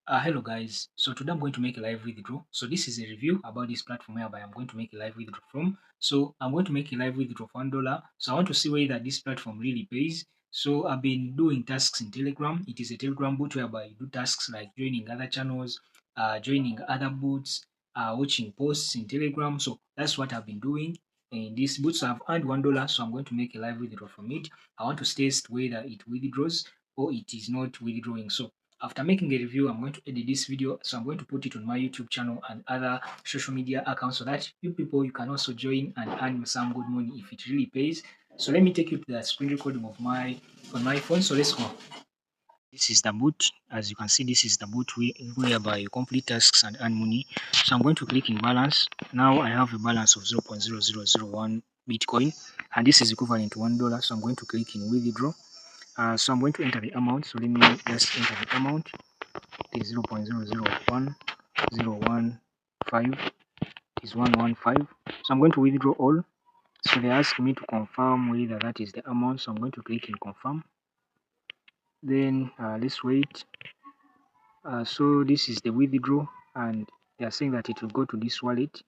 Hello guys, so today I'm going to make a live withdraw. So this is a review about this platform whereby I'm going to make a live withdraw from. So I'm going to make a live withdraw for $1. So I want to see whether this platform really pays. So I've been doing tasks in Telegram. It is a Telegram bot whereby you do tasks like joining other channels, joining other bots, watching posts in Telegram. So that's what I've been doing in this bot. So I've earned $1, so I'm going to make a live withdraw from it. I want to test whether it withdraws or it is not withdrawing. So after making a review, I'm going to edit this video, so I'm going to put it on my YouTube channel and other social media accounts so that you people you can also join and earn some good money if it really pays. So let me take you to the screen recording of my on my phone. So let's go. This is the boot. As you can see, this is the boot whereby you complete tasks and earn money. So I'm going to click in balance. Now I have a balance of 0.0001 Bitcoin, and this is equivalent to $1. So I'm going to click in withdraw. So I'm going to enter the amount. So let me just enter the amount. It is 0.001015 is 115. So I'm going to withdraw all. So they ask me to confirm whether that is the amount. So I'm going to click in confirm. Then let's wait. So this is the withdraw, and they are saying that it will go to this wallet.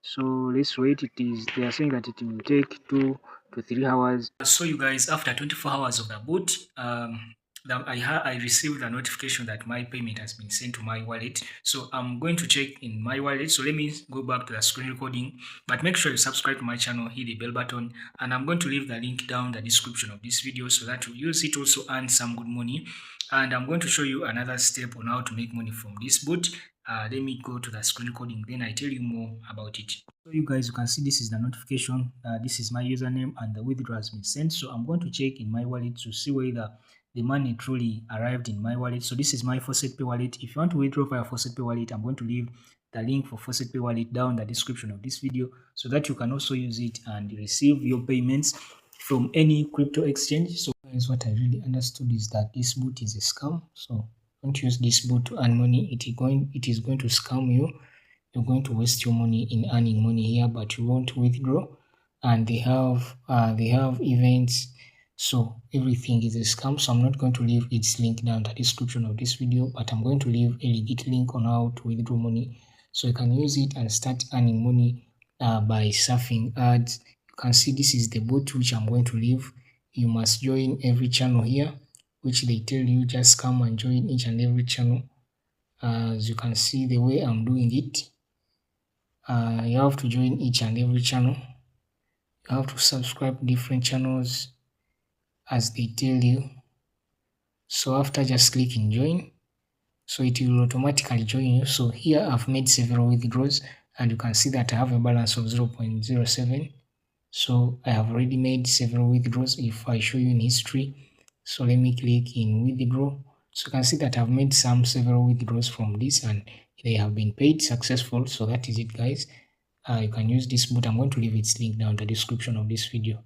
So let's wait. They are saying that it will take 2 to 3 hours. So you guys, after 24 hours of the boot, I received a notification that my payment has been sent to my wallet. So I'm going to check in my wallet. So let me go back to the screen recording. But make sure you subscribe to my channel, hit the bell button, and I'm going to leave the link down the description of this video so that you use it also earn some good money. And I'm going to show you another step on how to make money from this boot. Let me go to the screen recording, then I tell you more about it. So you guys, you can see this is the notification. This is my username and the withdraw has been sent. So I'm going to check in my wallet to see whether the money truly arrived in my wallet. So this is my FaucetPay wallet. If you want to withdraw via FaucetPay wallet, I'm going to leave the link for FaucetPay wallet down the description of this video so that you can also use it and receive your payments from any crypto exchange. So guys, what I really understood is that this bot is a scam. So don't use this bot to earn money. It is going to scam you. You're going to waste your money in earning money here, but you won't withdraw. And they have events, so everything is a scam. So I'm not going to leave its link down the description of this video, but I'm going to leave a legit link on how to withdraw money so you can use it and start earning money by surfing ads. You can see this is the bot which I'm going to leave. You must join every channel here, which they tell you just come and join each and every channel. As you can see the way I'm doing it, you have to join each and every channel. You have to subscribe different channels as they tell you. So after just clicking join, so it will automatically join you. So here I've made several withdrawals and you can see that I have a balance of 0.07. So I have already made several withdrawals. If I show you in history, so let me click in withdraw. So you can see that I've made several withdrawals from this and they have been paid successful. So that is it guys. You can use this bot. I'm going to leave its link down in the description of this video.